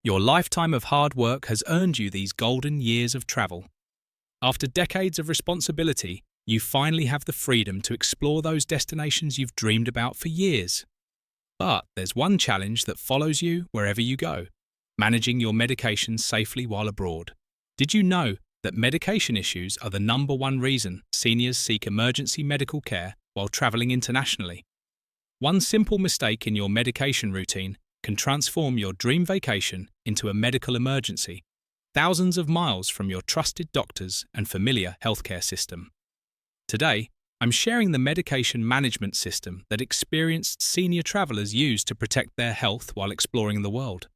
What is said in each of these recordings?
Your lifetime of hard work has earned you these golden years of travel. After decades of responsibility, you finally have the freedom to explore those destinations you've dreamed about for years. But there's one challenge that follows you wherever you go: managing your medications safely while abroad. Did you know that medication issues are the #1 reason seniors seek emergency medical care while traveling internationally? One simple mistake in your medication routine can transform your dream vacation into a medical emergency, thousands of miles from your trusted doctors and familiar healthcare system. Today, I'm sharing the medication management system that experienced senior travelers use to protect their health while exploring the world.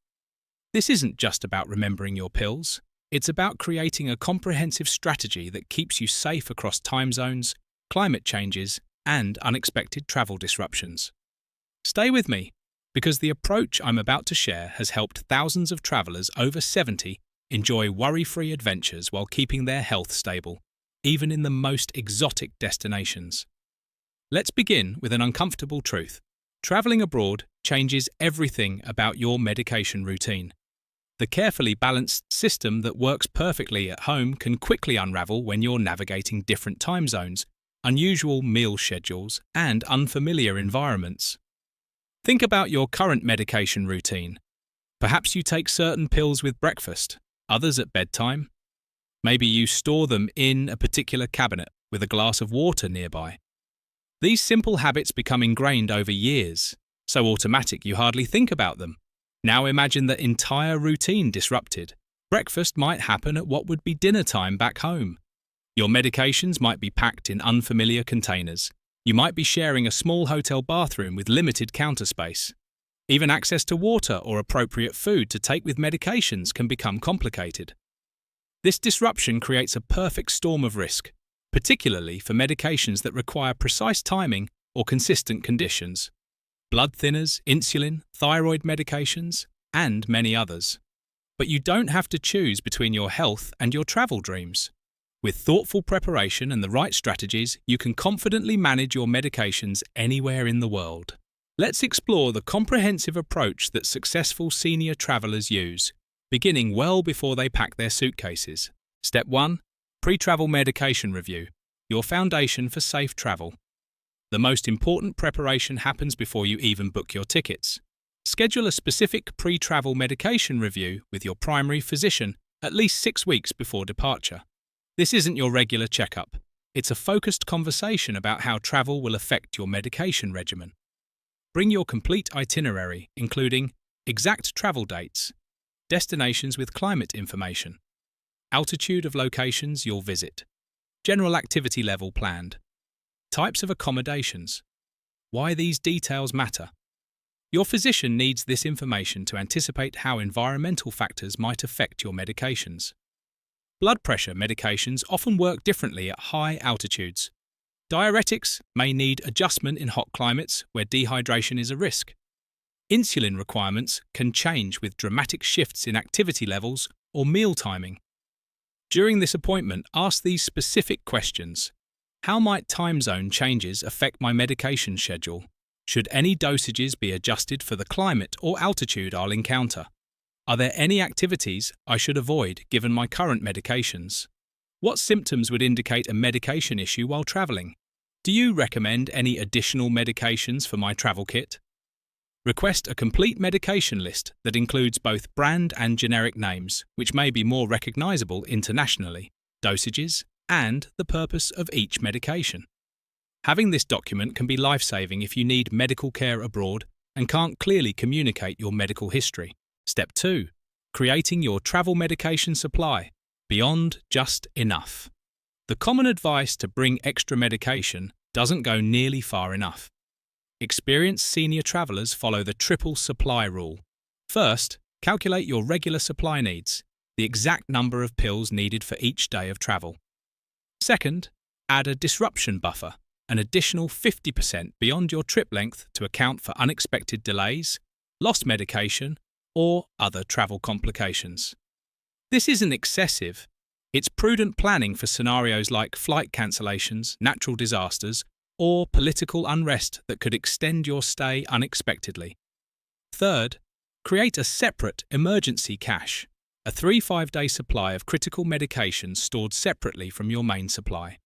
This isn't just about remembering your pills, it's about creating a comprehensive strategy that keeps you safe across time zones, climate changes, and unexpected travel disruptions. Stay with me, because the approach I'm about to share has helped thousands of travelers over 70 enjoy worry-free adventures while keeping their health stable, even in the most exotic destinations. Let's begin with an uncomfortable truth. Traveling abroad changes everything about your medication routine. The carefully balanced system that works perfectly at home can quickly unravel when you're navigating different time zones, unusual meal schedules, and unfamiliar environments. Think about your current medication routine. Perhaps you take certain pills with breakfast, others at bedtime. Maybe you store them in a particular cabinet with a glass of water nearby. These simple habits become ingrained over years, so automatic you hardly think about them. Now imagine the entire routine disrupted. Breakfast might happen at what would be dinner time back home. Your medications might be packed in unfamiliar containers. You might be sharing a small hotel bathroom with limited counter space. Even access to water or appropriate food to take with medications can become complicated. This disruption creates a perfect storm of risk, particularly for medications that require precise timing or consistent conditions. Blood thinners, insulin, thyroid medications, and many others. But you don't have to choose between your health and your travel dreams. With thoughtful preparation and the right strategies, you can confidently manage your medications anywhere in the world. Let's explore the comprehensive approach that successful senior travelers use, beginning well before they pack their suitcases. Step 1. Pre-travel medication review, your foundation for safe travel. The most important preparation happens before you even book your tickets. Schedule a specific pre-travel medication review with your primary physician at least 6 weeks before departure. This isn't your regular checkup. It's a focused conversation about how travel will affect your medication regimen. Bring your complete itinerary, including exact travel dates, destinations with climate information, altitude of locations you'll visit, general activity level planned, types of accommodations, why these details matter. Your physician needs this information to anticipate how environmental factors might affect your medications. Blood pressure medications often work differently at high altitudes. Diuretics may need adjustment in hot climates where dehydration is a risk. Insulin requirements can change with dramatic shifts in activity levels or meal timing. During this appointment, ask these specific questions. How might time zone changes affect my medication schedule? Should any dosages be adjusted for the climate or altitude I'll encounter? Are there any activities I should avoid given my current medications? What symptoms would indicate a medication issue while traveling? Do you recommend any additional medications for my travel kit? Request a complete medication list that includes both brand and generic names, which may be more recognizable internationally, dosages, and the purpose of each medication. Having this document can be life-saving if you need medical care abroad and can't clearly communicate your medical history. Step 2. Creating your travel medication supply, beyond just enough. The common advice to bring extra medication doesn't go nearly far enough. Experienced senior travelers follow the triple supply rule. First, calculate your regular supply needs, the exact number of pills needed for each day of travel. Second, add a disruption buffer, an additional 50% beyond your trip length to account for unexpected delays, lost medication, or other travel complications. This isn't excessive. It's prudent planning for scenarios like flight cancellations, natural disasters, or political unrest that could extend your stay unexpectedly. Third, Create a separate emergency cache, a 3-5-day supply of critical medications stored separately from your main supply.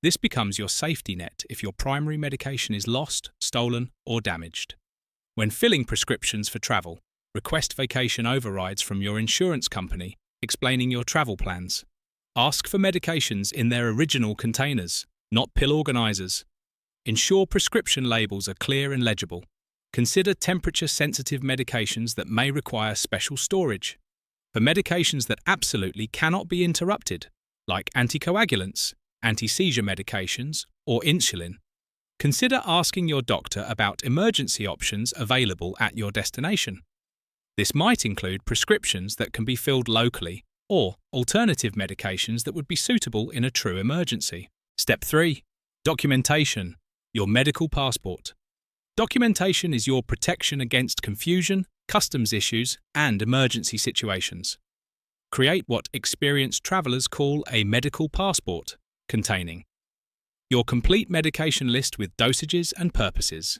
This becomes your safety net if your primary medication is lost, stolen, or damaged. When filling prescriptions for travel, request vacation overrides from your insurance company explaining your travel plans. Ask for medications in their original containers, not pill organizers. Ensure prescription labels are clear and legible. Consider temperature-sensitive medications that may require special storage. For medications that absolutely cannot be interrupted, like anticoagulants, anti-seizure medications, or insulin, consider asking your doctor about emergency options available at your destination. This might include prescriptions that can be filled locally or alternative medications that would be suitable in a true emergency. Step 3. Documentation. Your medical passport. Documentation is your protection against confusion, customs issues, and emergency situations. Create what experienced travelers call a medical passport, containing your complete medication list with dosages and purposes,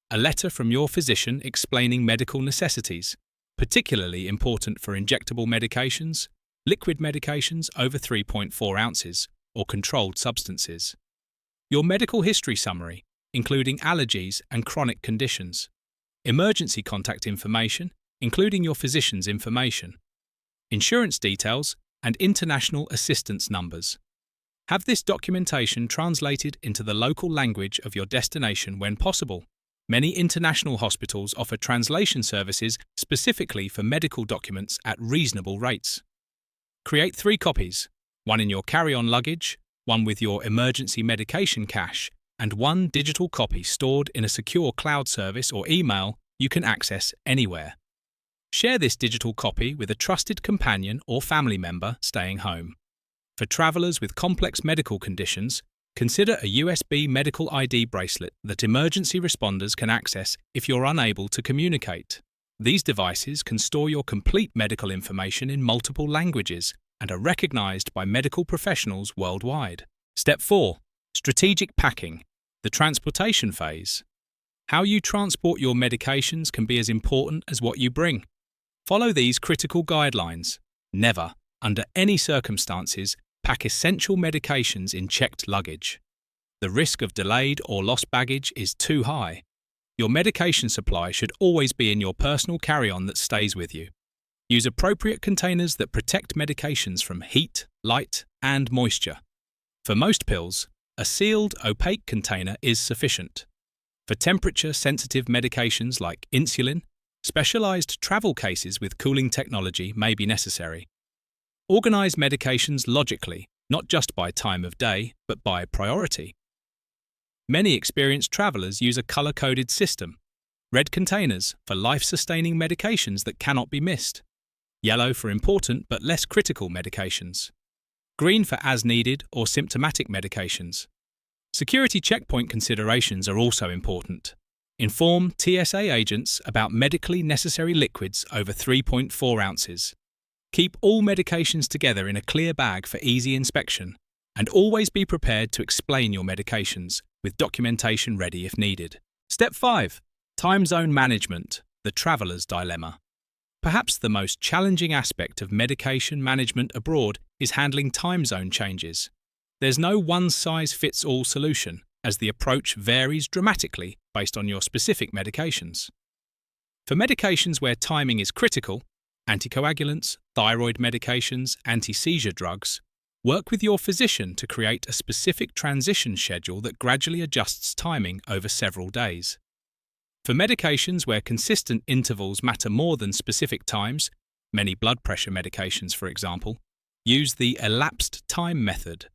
a letter from your physician explaining medical necessities, particularly important for injectable medications, liquid medications over 3.4 ounces, or controlled substances. Your medical history summary, including allergies and chronic conditions. Emergency contact information, including your physician's information. Insurance details and international assistance numbers. Have this documentation translated into the local language of your destination when possible. Many international hospitals offer translation services specifically for medical documents at reasonable rates. Create 3 copies, one in your carry-on luggage, one with your emergency medication cache, and 1 digital copy stored in a secure cloud service or email you can access anywhere. Share this digital copy with a trusted companion or family member staying home. For travelers with complex medical conditions, consider a USB medical ID bracelet that emergency responders can access if you're unable to communicate. These devices can store your complete medical information in multiple languages and are recognized by medical professionals worldwide. Step 4. Strategic packing, the transportation phase. How you transport your medications can be as important as what you bring. Follow these critical guidelines. Never, under any circumstances, pack essential medications in checked luggage. The risk of delayed or lost baggage is too high. Your medication supply should always be in your personal carry-on that stays with you. Use appropriate containers that protect medications from heat, light, and moisture. For most pills, a sealed, opaque container is sufficient. For temperature-sensitive medications like insulin, specialized travel cases with cooling technology may be necessary. Organize medications logically, not just by time of day, but by priority. Many experienced travelers use a color-coded system. Red containers for life-sustaining medications that cannot be missed. Yellow for important but less critical medications. Green for as-needed or symptomatic medications. Security checkpoint considerations are also important. Inform TSA agents about medically necessary liquids over 3.4 ounces. Keep all medications together in a clear bag for easy inspection, and always be prepared to explain your medications, with documentation ready if needed. Step 5. Time zone management, the traveler's dilemma. Perhaps the most challenging aspect of medication management abroad is handling time zone changes. There's no one-size-fits-all solution, as the approach varies dramatically based on your specific medications. For medications where timing is critical, anticoagulants, thyroid medications, anti-seizure drugs, work with your physician to create a specific transition schedule that gradually adjusts timing over several days. For medications where consistent intervals matter more than specific times, many blood pressure medications for example, use the elapsed time method.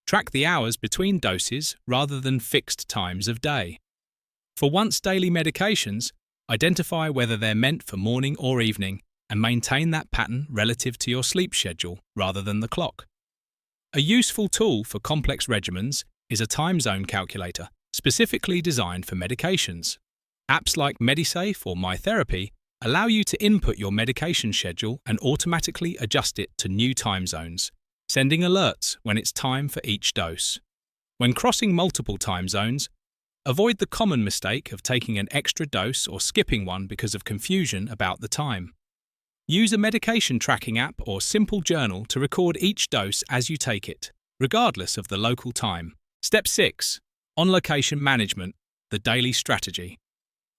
Track the hours between doses rather than fixed times of day. For once-daily medications, identify whether they're meant for morning or evening and maintain that pattern relative to your sleep schedule rather than the clock. A useful tool for complex regimens is a time zone calculator specifically designed for medications. Apps like Medisafe or MyTherapy allow you to input your medication schedule and automatically adjust it to new time zones, sending alerts when it's time for each dose. When crossing multiple time zones, Avoid the common mistake of taking an extra dose or skipping one because of confusion about the time. Use a medication tracking app or simple journal to record each dose as you take it, regardless of the local time. Step 6. On-location management, the daily strategy.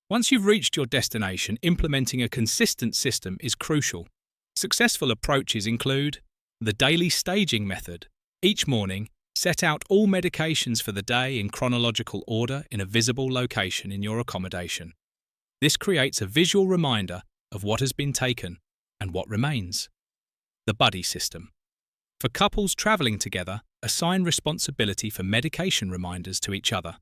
Once you've reached your destination, implementing a consistent system is crucial. Successful approaches include the daily staging method. Each morning, set out all medications for the day in chronological order in a visible location in your accommodation. This creates a visual reminder of what has been taken and what remains. The buddy system. For couples travelling together, assign responsibility for medication reminders to each other.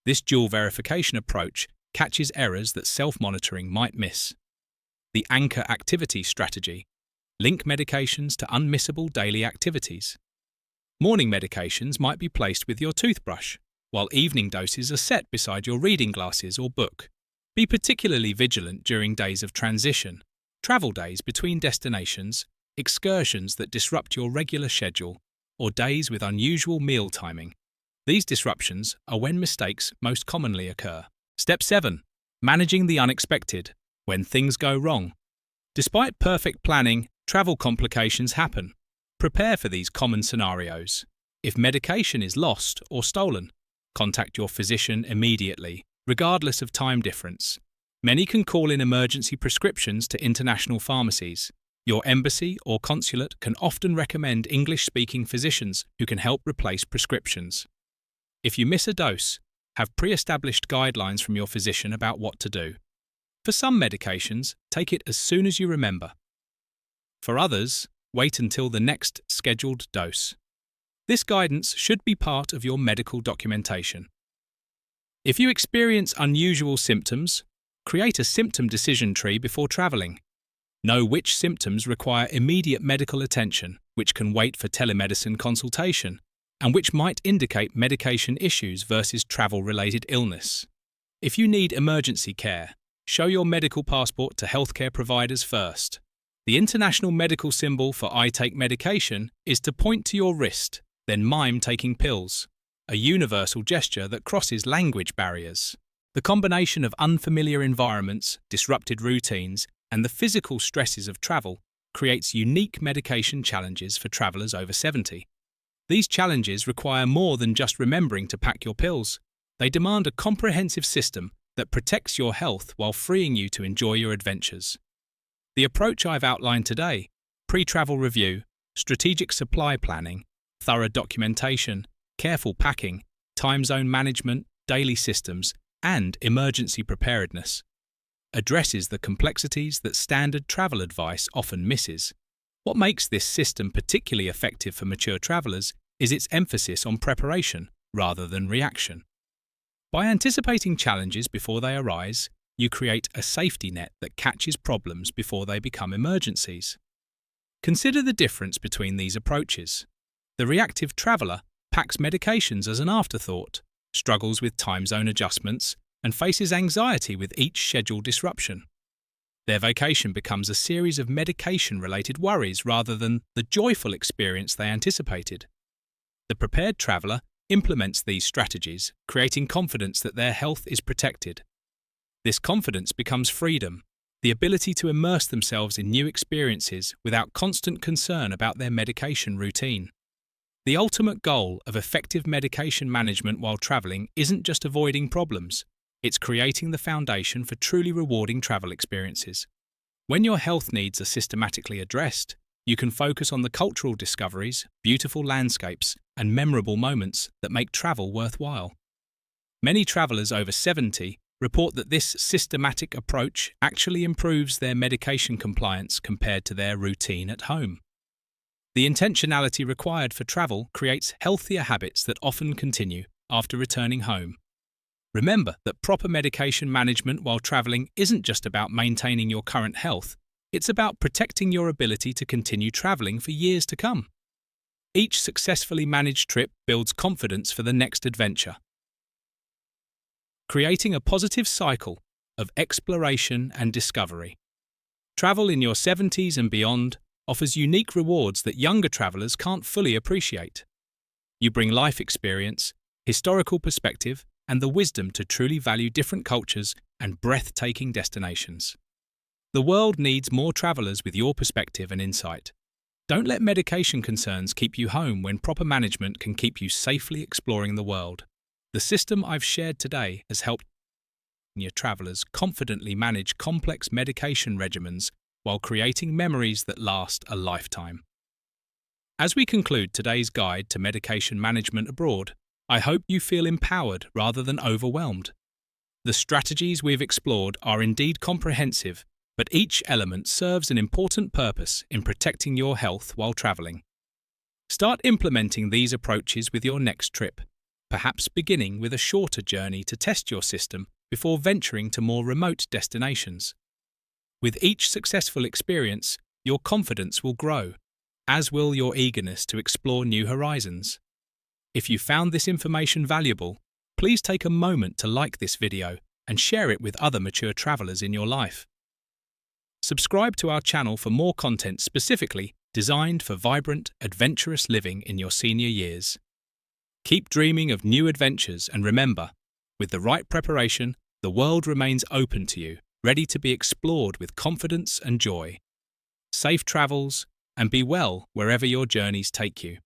This dual verification approach catches errors that self-monitoring might miss. The anchor activity strategy. Link medications to unmissable daily activities. Morning medications might be placed with your toothbrush, while evening doses are set beside your reading glasses or book. Be particularly vigilant during days of transition, travel days between destinations, excursions that disrupt your regular schedule, or days with unusual meal timing. These disruptions are when mistakes most commonly occur. Step 7. Managing the unexpected, when things go wrong. Despite perfect planning, travel complications happen. Prepare for these common scenarios. If medication is lost or stolen, contact your physician immediately, regardless of time difference. Many can call in emergency prescriptions to international pharmacies. Your embassy or consulate can often recommend English-speaking physicians who can help replace prescriptions. If you miss a dose, have pre-established guidelines from your physician about what to do. For some medications, take it as soon as you remember. For others, wait until the next scheduled dose. This guidance should be part of your medical documentation. If you experience unusual symptoms, create a symptom decision tree before traveling. Know which symptoms require immediate medical attention, which can wait for telemedicine consultation, and which might indicate medication issues versus travel-related illness. If you need emergency care, show your medical passport to healthcare providers first. The international medical symbol for I take medication is to point to your wrist, then mime taking pills, a universal gesture that crosses language barriers. The combination of unfamiliar environments, disrupted routines, and the physical stresses of travel creates unique medication challenges for travellers over 70. These challenges require more than just remembering to pack your pills. They demand a comprehensive system that protects your health while freeing you to enjoy your adventures. The approach I've outlined today, pre-travel review, strategic supply planning, thorough documentation, careful packing, time zone management, daily systems, and emergency preparedness, addresses the complexities that standard travel advice often misses. What makes this system particularly effective for mature travellers is its emphasis on preparation rather than reaction. By anticipating challenges before they arise, you create a safety net that catches problems before they become emergencies. Consider the difference between these approaches. The reactive traveller packs medications as an afterthought, struggles with time zone adjustments, and faces anxiety with each schedule disruption. Their vacation becomes a series of medication-related worries rather than the joyful experience they anticipated. The prepared traveller implements these strategies, creating confidence that their health is protected. This confidence becomes freedom, the ability to immerse themselves in new experiences without constant concern about their medication routine. The ultimate goal of effective medication management while travelling isn't just avoiding problems, it's creating the foundation for truly rewarding travel experiences. When your health needs are systematically addressed, you can focus on the cultural discoveries, beautiful landscapes, and memorable moments that make travel worthwhile. Many travellers over 70 report that this systematic approach actually improves their medication compliance compared to their routine at home. The intentionality required for travel creates healthier habits that often continue after returning home. Remember that proper medication management while travelling isn't just about maintaining your current health, it's about protecting your ability to continue travelling for years to come. Each successfully managed trip builds confidence for the next adventure, creating a positive cycle of exploration and discovery. Travel in your 70s and beyond offers unique rewards that younger travellers can't fully appreciate. You bring life experience, historical perspective, and the wisdom to truly value different cultures and breathtaking destinations. The world needs more travelers with your perspective and insight. Don't let medication concerns keep you home when proper management can keep you safely exploring the world. The system I've shared today has helped your travelers confidently manage complex medication regimens while creating memories that last a lifetime. As we conclude today's guide to medication management abroad, I hope you feel empowered rather than overwhelmed. The strategies we've explored are indeed comprehensive, but each element serves an important purpose in protecting your health while traveling. Start implementing these approaches with your next trip, perhaps beginning with a shorter journey to test your system before venturing to more remote destinations. With each successful experience, your confidence will grow, as will your eagerness to explore new horizons. If you found this information valuable, please take a moment to like this video and share it with other mature travelers in your life. Subscribe to our channel for more content specifically designed for vibrant, adventurous living in your senior years. Keep dreaming of new adventures and remember, with the right preparation, the world remains open to you, ready to be explored with confidence and joy. Safe travels, and be well wherever your journeys take you.